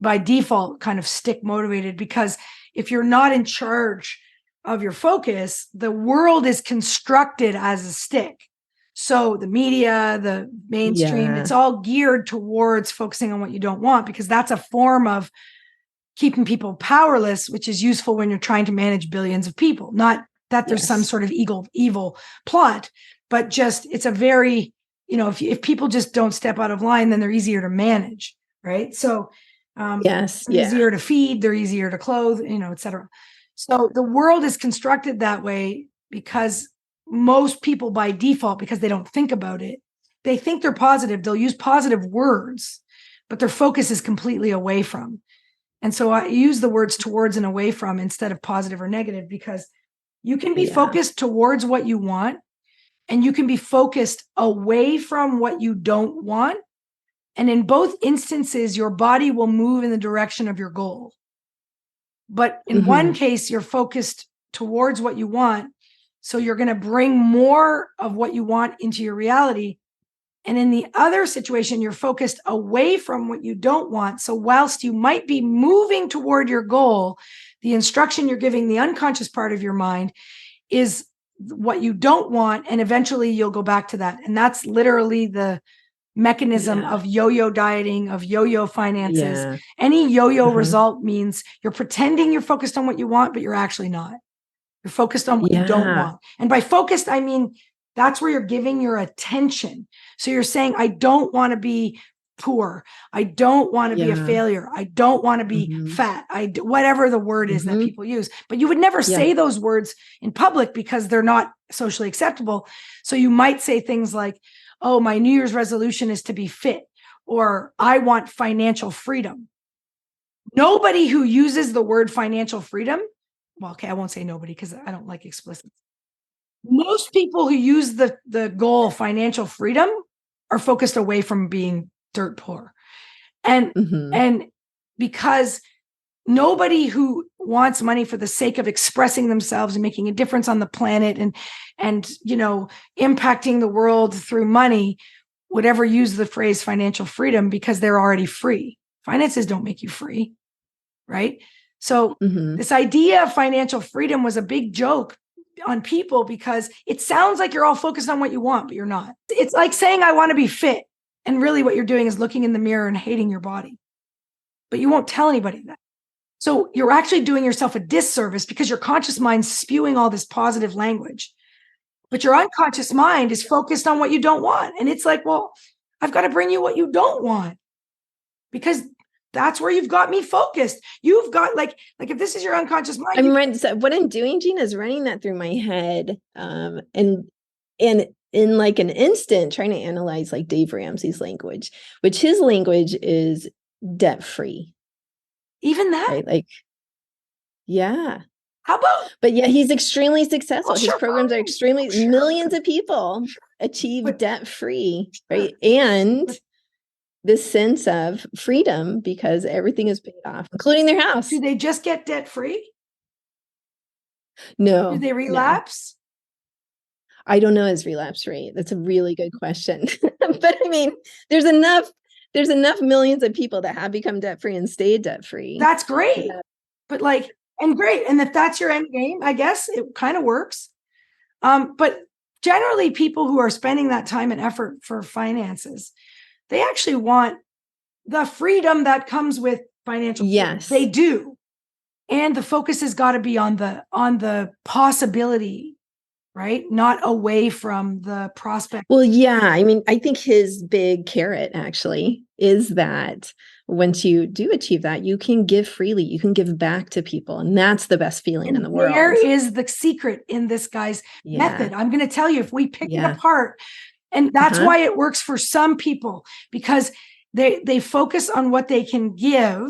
by default kind of stick motivated, because if you're not in charge of your focus, the world is constructed as a stick. So the media, the mainstream, it's all geared towards focusing on what you don't want, because that's a form of keeping people powerless, which is useful when you're trying to manage billions of people. Not that there's some sort of evil plot, but just it's a very, if people just don't step out of line, then they're easier to manage, right? So they're easier to feed, they're easier to clothe, et cetera. So the world is constructed that way because most people by default, because they don't think about it, they think they're positive, they'll use positive words, but their focus is completely away from. And so I use the words towards and away from instead of positive or negative, because you can be focused towards what you want, and you can be focused away from what you don't want. And in both instances, your body will move in the direction of your goal. But in one case, you're focused towards what you want. So you're going to bring more of what you want into your reality. And in the other situation, you're focused away from what you don't want. So whilst you might be moving toward your goal, the instruction you're giving the unconscious part of your mind is what you don't want. And eventually you'll go back to that. And that's literally the mechanism of yo-yo dieting, of yo-yo finances. Any yo-yo result means you're pretending you're focused on what you want, but you're actually not. You're focused on what you don't want. And by focused, I mean, that's where you're giving your attention. So you're saying, I don't want to be poor. I don't want to be a failure. I don't want to be fat. Whatever the word is that people use. But you would never say those words in public because they're not socially acceptable. So you might say things like, oh, my New Year's resolution is to be fit, or I want financial freedom. Nobody who uses the word financial freedom, well, okay, I won't say nobody because I don't like explicit. Most people who use the goal financial freedom are focused away from being dirt poor. And because nobody who wants money for the sake of expressing themselves and making a difference on the planet and impacting the world through money would ever use the phrase financial freedom, because they're already free. Finances don't make you free, right? So this idea of financial freedom was a big joke on people because it sounds like you're all focused on what you want, but you're not. It's like saying, I want to be fit. And really what you're doing is looking in the mirror and hating your body, but you won't tell anybody that. So you're actually doing yourself a disservice because your conscious mind's spewing all this positive language, but your unconscious mind is focused on what you don't want. And it's like, well, I've got to bring you what you don't want, because that's where you've got me focused. You've got like if this is your unconscious mind. So what I'm doing, Gina, is running that through my head, and in like an instant, trying to analyze like Dave Ramsey's language, which his language is debt-free. Even that, right? Like, yeah. How about? But yeah, he's extremely successful. His programs are extremely millions of people achieve debt-free, right? And this sense of freedom because everything is paid off, including their house. Do they just get debt-free? No. Do they relapse? No. I don't know his relapse rate. That's a really good question. But I mean, there's enough millions of people that have become debt-free and stayed debt-free. That's great. But great. And if that's your end game, I guess it kind of works. But generally people who are spending that time and effort for finances, they actually want the freedom that comes with financial freedom. They do. And the focus has got to be on the possibility, right? Not away from the prospect. Well, yeah. I mean, I think his big carrot actually is that once you do achieve that, you can give freely, you can give back to people. And that's the best feeling in the world. There is the secret in this guy's method. I'm going to tell you, if we pick it apart, and that's why it works for some people, because they focus on what they can give.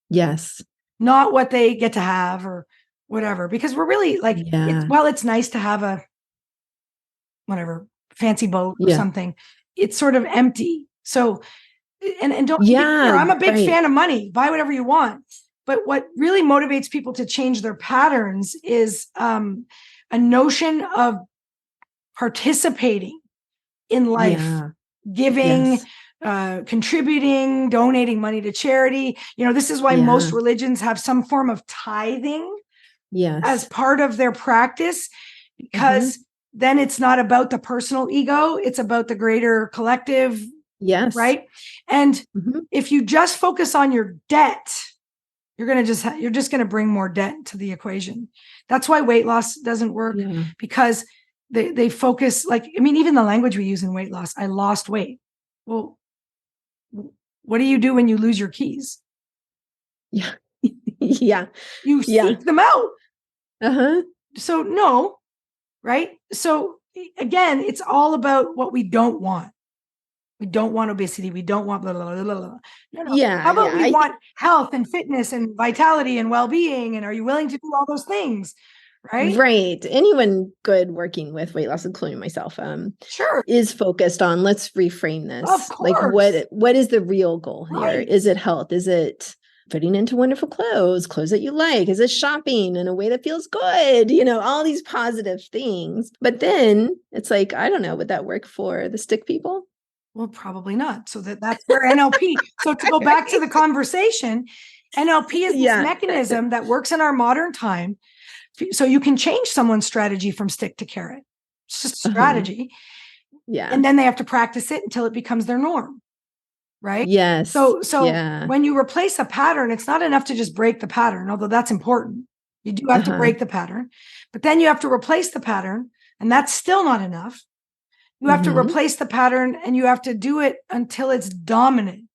Yes. not what they get to have or whatever. Because we're really like, it's nice to have a whatever fancy boat or something. It's sort of empty. So, and don't get me clear, I'm a big fan of money. Buy whatever you want. But what really motivates people to change their patterns is a notion of participating in life, giving, contributing, donating money to charity. This is why most religions have some form of tithing as part of their practice, because then it's not about the personal ego, it's about the greater collective. Right. And if you just focus on your debt, you're just going to bring more debt to the equation. That's why weight loss doesn't work, because they focus, even the language we use in weight loss, I lost weight. Well, what do you do when you lose your keys? You seek them out. So no, right? So again, it's all about what we don't want. We don't want obesity. We don't want blah, blah, blah, blah, blah. No. How about we want health and fitness and vitality and well-being? And are you willing to do all those things? Right. Right. Anyone good working with weight loss, including myself, is focused on, let's reframe this. Of course. Like what is the real goal here? Right. Is it health? Is it fitting into wonderful clothes that you like? Is it shopping in a way that feels good? All these positive things. But then it's like, I don't know, would that work for the stick people? Well, probably not. So that's where NLP. So to go back to the conversation, NLP is this mechanism that works in our modern time. So you can change someone's strategy from stick to carrot. It's just a strategy. And then they have to practice it until it becomes their norm. Right. Yes. So when you replace a pattern, it's not enough to just break the pattern, although that's important. You do have to break the pattern, but then you have to replace the pattern, and that's still not enough. You have to replace the pattern, and you have to do it until it's dominant.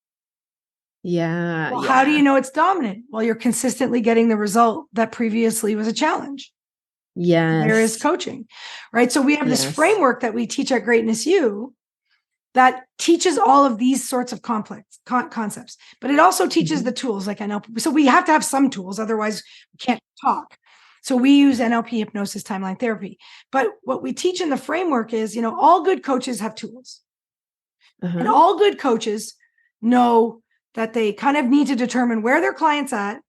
Well, how do you know it's dominant? Well, you're consistently getting the result that previously was a challenge. There is coaching, right? So we have this framework that we teach at Greatness U that teaches all of these sorts of complex concepts, but it also teaches the tools like NLP. So we have to have some tools, otherwise we can't talk. So we use NLP, hypnosis, timeline therapy. But what we teach in the framework is, all good coaches have tools. And all good coaches know that they kind of need to determine where their client's at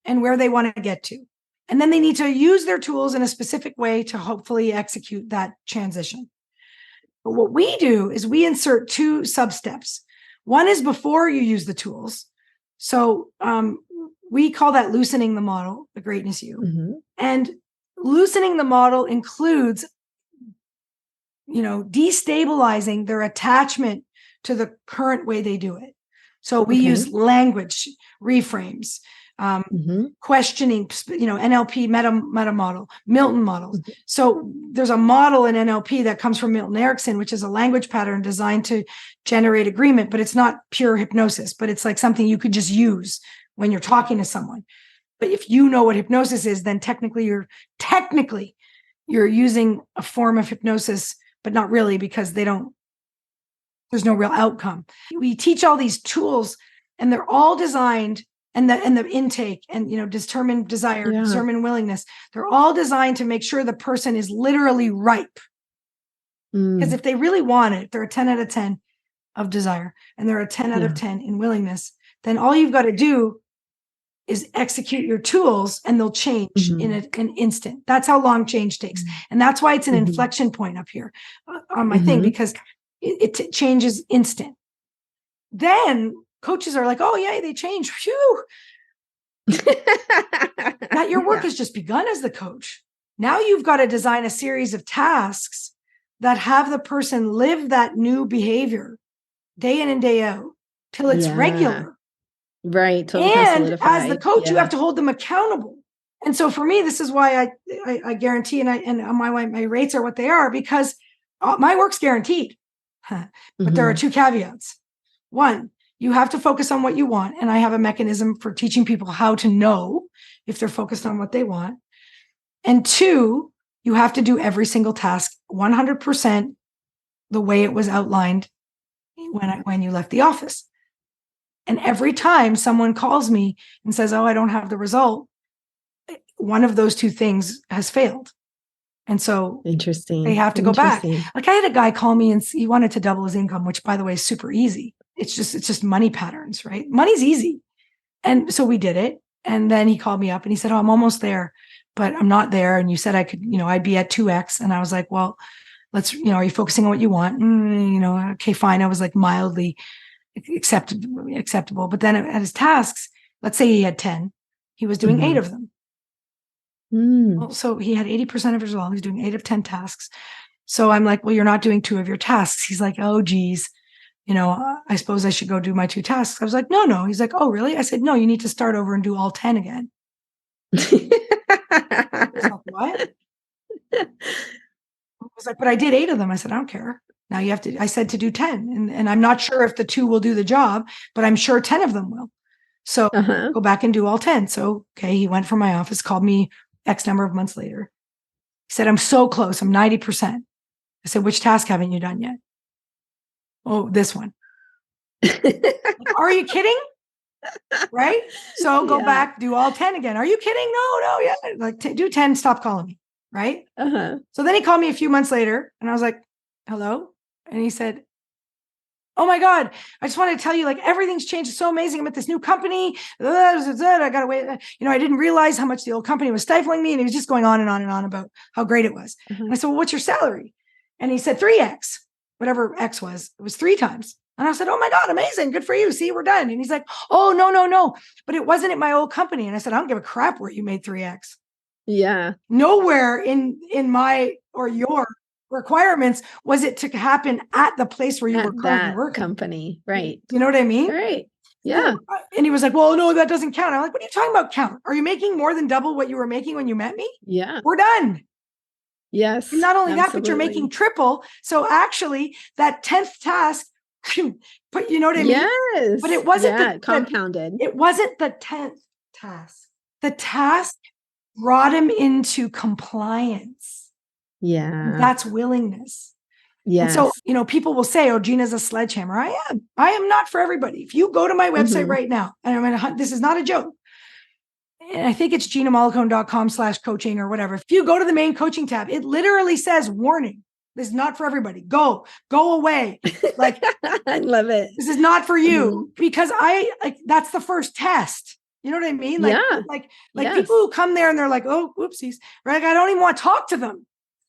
and where they want to get to. And then they need to use their tools in a specific way to hopefully execute that transition. But what we do is we insert two sub-steps. One is before you use the tools. So we call that loosening the model, the Greatness U. And loosening the model includes, destabilizing their attachment to the current way they do it. So we use language reframes, questioning, NLP meta model, Milton models. So there's a model in NLP that comes from Milton Erickson, which is a language pattern designed to generate agreement, but it's not pure hypnosis, but it's like something you could just use when you're talking to someone. But if you know what hypnosis is, then technically you're using a form of hypnosis, but not really, because there's no real outcome. We teach all these tools, and they're all designed, and the intake and, determine desire, determine willingness. They're all designed to make sure the person is literally ripe. Because if they really want it, they're a 10 out of 10 of desire, and they're a 10 out of 10 in willingness. Then all you've got to do is execute your tools, and they'll change in an instant. That's how long change takes. And that's why it's an inflection point up here on my thing, because it changes instant. Then coaches are like, oh yeah, they change. Phew. That your work has just begun as the coach. Now you've got to design a series of tasks that have the person live that new behavior day in and day out till it's regular. Right. Totally and as the coach, you have to hold them accountable. And so for me, this is why I guarantee, and my rates are what they are, because my work's guaranteed. But there are two caveats. One, you have to focus on what you want. And I have a mechanism for teaching people how to know if they're focused on what they want. And two, you have to do every single task 100% the way it was outlined when you left the office. And every time someone calls me and says, oh, I don't have the result, one of those two things has failed. And so Interesting. they have to go back. Like I had a guy call me and he wanted to double his income, which by the way is super easy. It's just money patterns, right? Money's easy. And so we did it. And then he called me up and he said, oh, I'm almost there, but I'm not there. And you said I could, I'd be at 2x. And I was like, well, let's, are you focusing on what you want? Okay, fine. I was like mildly acceptable. But then at his tasks, let's say he had 10, he was doing 8 of them. Well, so he had 80% of his result. He's doing 8 of 10 tasks. So I'm like, well, you're not doing 2 of your tasks. He's like, oh, geez, I suppose I should go do my 2 tasks. I was like, no. He's like, oh, really? I said, no, you need to start over and do all 10 again. I was like, what? I was like, but I did 8 of them. I said, I don't care. Now you have to, I said to do 10. And I'm not sure if the 2 will do the job, but I'm sure 10 of them will. So go back and do all 10. So, okay, he went from my office, called me X number of months later. He said, I'm so close. I'm 90%. I said, which task haven't you done yet? Oh, this one. Like, are you kidding? Right? So go back, do all 10 again. Are you kidding? No. Yeah. Like do 10, stop calling me. Right? So then he called me a few months later and I was like, hello? And he said, oh my God, I just wanted to tell you, like, everything's changed. It's so amazing. I'm at this new company. I got to wait. I didn't realize how much the old company was stifling me. And he was just going on and on and on about how great it was. And I said, well, what's your salary? And he said 3x, whatever X was. It was 3 times. And I said, oh my God, amazing. Good for you. See, we're done. And he's like, oh, no. But it wasn't at my old company. And I said, I don't give a crap where you made 3x. Yeah. Nowhere in my or your requirements was it to happen at the place where you were currently working. Company, right? You know what I mean? Right. Yeah. And he was like, well, no, that doesn't count. I'm like, what are you talking about count? Are you making more than double what you were making when you met me? Yeah. We're done. Yes. And not only that, but you're making triple. So actually that 10th task, but you know what I mean? Yes. But it wasn't compounded. It wasn't the 10th task. The task brought him into compliance. Yeah. That's willingness. Yes. And so, people will say, oh, Gina's a sledgehammer. I am not for everybody. If you go to my website right now, and this is not a joke. And I think it's ginamollicone.com/coaching or whatever. If you go to the main coaching tab, it literally says, warning, this is not for everybody. Go away. Like, I love it. This is not for you because that's the first test. You know what I mean? Like people who come there and they're like, oh, whoopsies, right? Like, I don't even want to talk to them.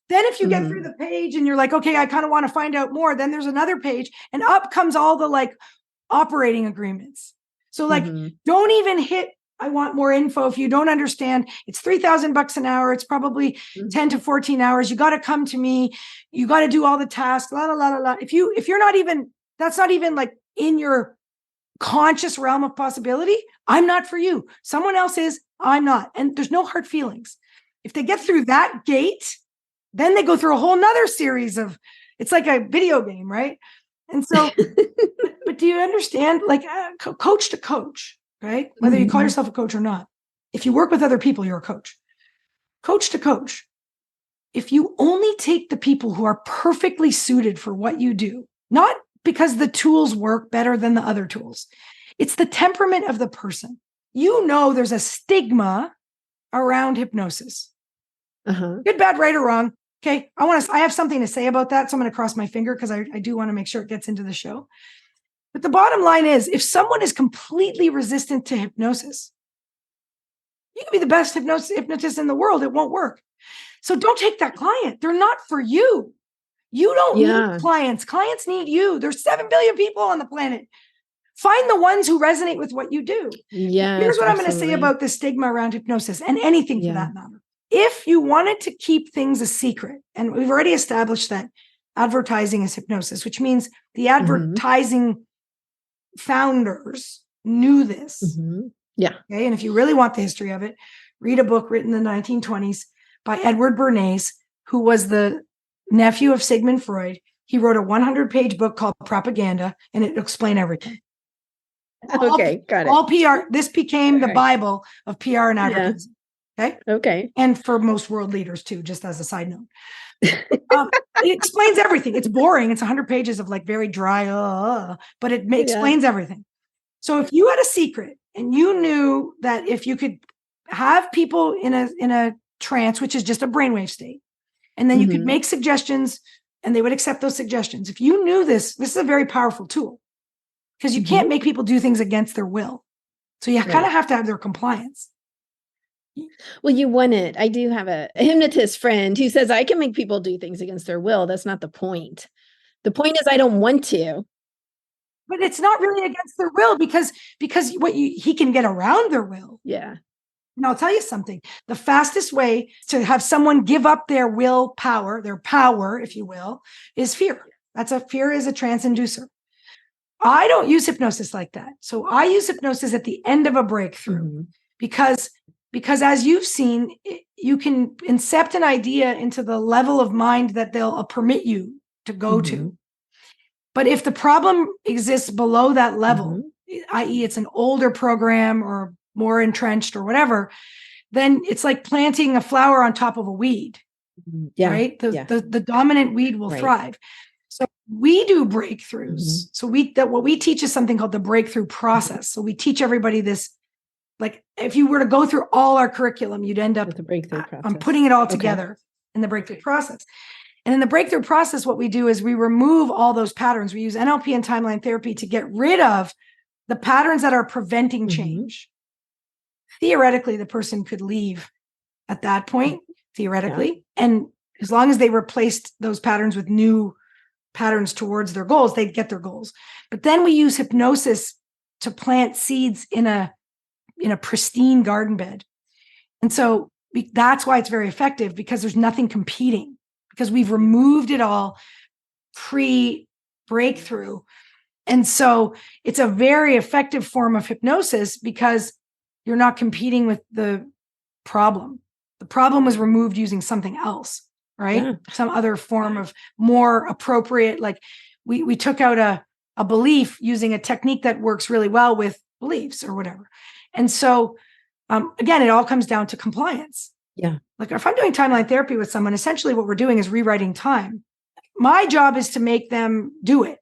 Then if you get through the page and you're like, okay, I kind of want to find out more, then there's another page and up comes all the like operating agreements. So like, don't even hit, I want more info. If you don't understand, it's $3,000 an hour. It's probably 10 to 14 hours. You got to come to me. You got to do all the tasks, la, la, la, la, la. If you're not even, that's not even like in your conscious realm of possibility. I'm not for you. Someone else is, I'm not. And there's no hard feelings. If they get through that gate, then they go through a whole nother series of, it's like a video game, right? And so, but do you understand? Like coach to coach, right? Whether you call yourself a coach or not. If you work with other people, you're a coach. Coach to coach. If you only take the people who are perfectly suited for what you do, not because the tools work better than the other tools, it's the temperament of the person. There's a stigma around hypnosis. Good, bad, right, or wrong. Okay. I have something to say about that. So I'm going to cross my finger because I do want to make sure it gets into the show. But the bottom line is, if someone is completely resistant to hypnosis, you can be the best hypnotist in the world. It won't work. So don't take that client. They're not for you. You don't need clients. Clients need you. There's 7 billion people on the planet. Find the ones who resonate with what you do. Yeah. Here's what I'm going to say about the stigma around hypnosis and anything for that matter. If you wanted to keep things a secret, and we've already established that advertising is hypnosis, which means the advertising founders knew this. Yeah. Okay. And if you really want the history of it, read a book written in the 1920s by Edward Bernays, who was the nephew of Sigmund Freud. He wrote a 100-page book called Propaganda, and it explained everything. Okay, got it. All PR. This became the Bible of PR and advertising. Okay. And for most world leaders too, just as a side note. It explains everything. It's boring. It's 100 pages of like very dry, but it explains everything. So if you had a secret and you knew that if you could have people in a trance, which is just a brainwave state, and then you could make suggestions and they would accept those suggestions. If you knew this is a very powerful tool, because you can't make people do things against their will. So you kind of have to have their compliance. Well, you want it. I do have a hypnotist friend who says I can make people do things against their will. That's not the point. The point is I don't want to. But it's not really against their will because he can get around their will. Yeah. And I'll tell you something. The fastest way to have someone give up their willpower, their power, if you will, is fear. Fear is a trance inducer. I don't use hypnosis like that. So I use hypnosis at the end of a breakthrough because as you've seen, you can incept an idea into the level of mind that they'll permit you to go to. But if the problem exists below that level, i.e. it's an older program or more entrenched or whatever, then it's like planting a flower on top of a weed, right? The dominant weed will thrive. So we do breakthroughs. So what we teach is something called the breakthrough process. So we teach everybody this, like if you were to go through all our curriculum, you'd end up with the breakthrough process. I'm putting it all together in the breakthrough process. And in the breakthrough process, what we do is we remove all those patterns. We use NLP and timeline therapy to get rid of the patterns that are preventing change. Theoretically, the person could leave at that point, theoretically. And as long as they replaced those patterns with new patterns towards their goals, they'd get their goals. But then we use hypnosis to plant seeds in a pristine garden bed. And so that's why it's very effective, because there's nothing competing, because we've removed it all pre-breakthrough. And so it's a very effective form of hypnosis because you're not competing with the problem. The problem was removed using something else, right? Yeah. Some other form of more appropriate, like we took out a belief using a technique that works really well with beliefs or whatever. And so, again, it all comes down to compliance. Yeah. Like if I'm doing timeline therapy with someone, essentially what we're doing is rewriting time. My job is to make them do it.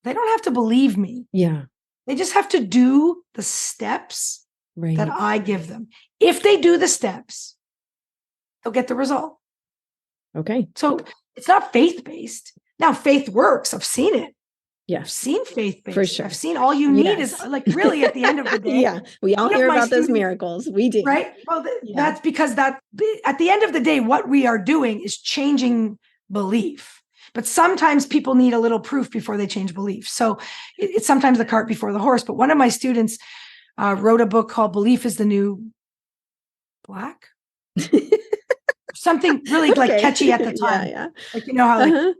They don't have to believe me. Yeah. They just have to do the steps that I give them. If they do the steps, they'll get the result. Okay. So it's not faith-based. Now, faith works. I've seen it. Yeah. I've seen faith-based. For sure. I've seen all you need is like really at the end of the day. Yeah. We all hear about those miracles. We do. Right. Well, that's because at the end of the day, what we are doing is changing belief. But sometimes people need a little proof before they change belief. So it's sometimes the cart before the horse. But one of my students wrote a book called Belief is the New Black. Something really like catchy at the time. Yeah. Like, you know how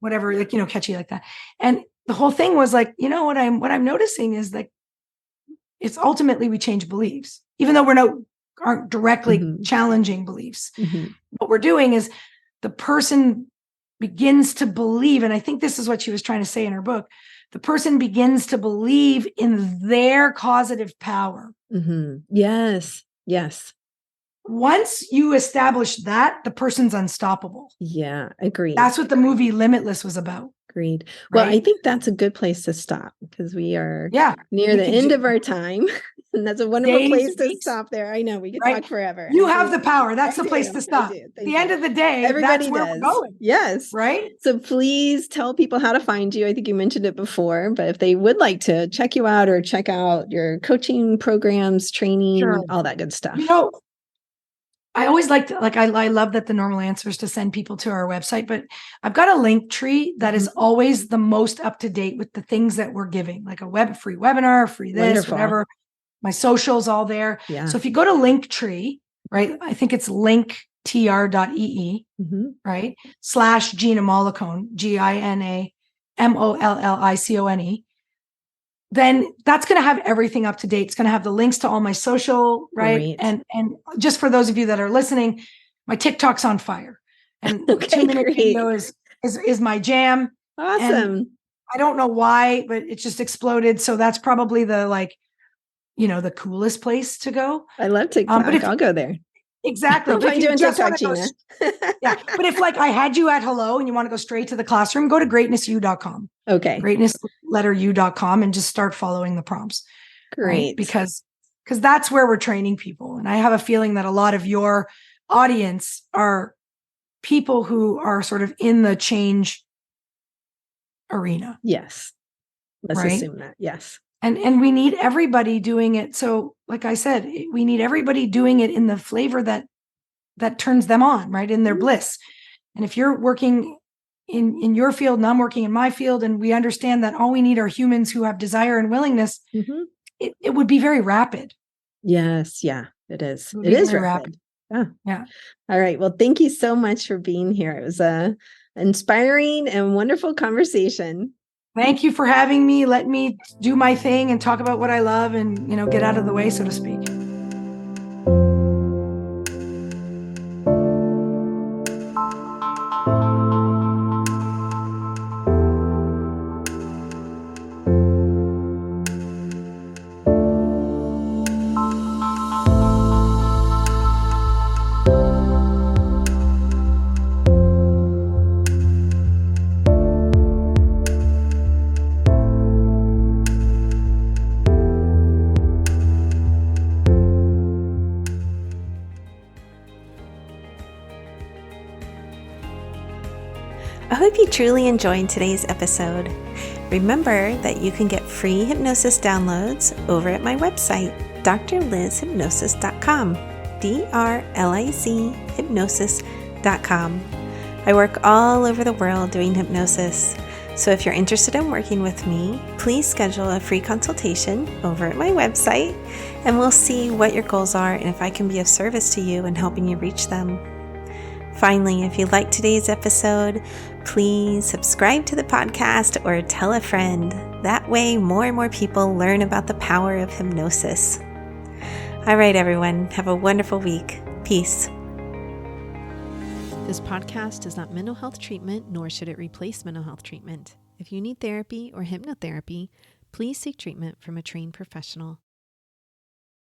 whatever, like, catchy like that. And the whole thing was like, what I'm noticing is like, it's ultimately we change beliefs, even though aren't directly challenging beliefs. What we're doing is the person begins to believe, and I think this is what she was trying to say in her book, the person begins to believe in their causative power. Yes. Once you establish that, the person's unstoppable. Yeah, agreed. That's what the movie Limitless was about. Agreed. Well, I think that's a good place to stop because we are near the end of our time. And that's a wonderful place to stop there. I know we could talk forever. You have the power. That's the place to stop. At the end of the day, everybody that's where we're going. Yes. Right. So please tell people how to find you. I think you mentioned it before, but if they would like to check you out or check out your coaching programs, training, all that good stuff. I always I love that the normal answer is to send people to our website, but I've got a link tree that is always the most up to date with the things that we're giving, like a free webinar, free this, whatever. My socials all there. Yeah. So if you go to Linktree, right, I think it's linktr.ee, right, / Gina Mollicone, GinaMollicone, then that's going to have everything up to date. It's going to have the links to all my social, right? And just for those of you that are listening, my TikTok's on fire. And 2-minute video is my jam. Awesome. And I don't know why, but it just exploded. So that's probably the the coolest place to go. I love TikTok. I'll go there. Exactly. I'll But if find you you on just TikTok, want to go, Gina. yeah. But if like I had you at hello and you want to go straight to the classroom, go to greatnessu.com, Okay. greatnessletteru.com, and just start following the prompts. Right. Great. Because that's where we're training people. And I have a feeling that a lot of your audience are people who are sort of in the change arena. Yes. Let's Right. assume that. Yes. And we need everybody doing it. So like I said, we need everybody doing it in the flavor that turns them on, right? In their bliss. And if you're working in your field and I'm working in my field, and we understand that all we need are humans who have desire and willingness, it would be very rapid. Yes. Yeah, it is. It would It be is very rapid. rapid. Yeah. Yeah. All right. Well, thank you so much for being here. It was a inspiring and wonderful conversation. Thank you for having me. Let me do my thing and talk about what I love and, get out of the way, so to speak. I hope you truly enjoyed today's episode. Remember that you can get free hypnosis downloads over at my website, drlizhypnosis.com, DRLIZ hypnosis.com. I work all over the world doing hypnosis. So if you're interested in working with me, please schedule a free consultation over at my website, and we'll see what your goals are and if I can be of service to you in helping you reach them. Finally, if you liked today's episode, please subscribe to the podcast or tell a friend. That way, more and more people learn about the power of hypnosis. All right, everyone, have a wonderful week. Peace. This podcast is not mental health treatment, nor should it replace mental health treatment. If you need therapy or hypnotherapy, please seek treatment from a trained professional.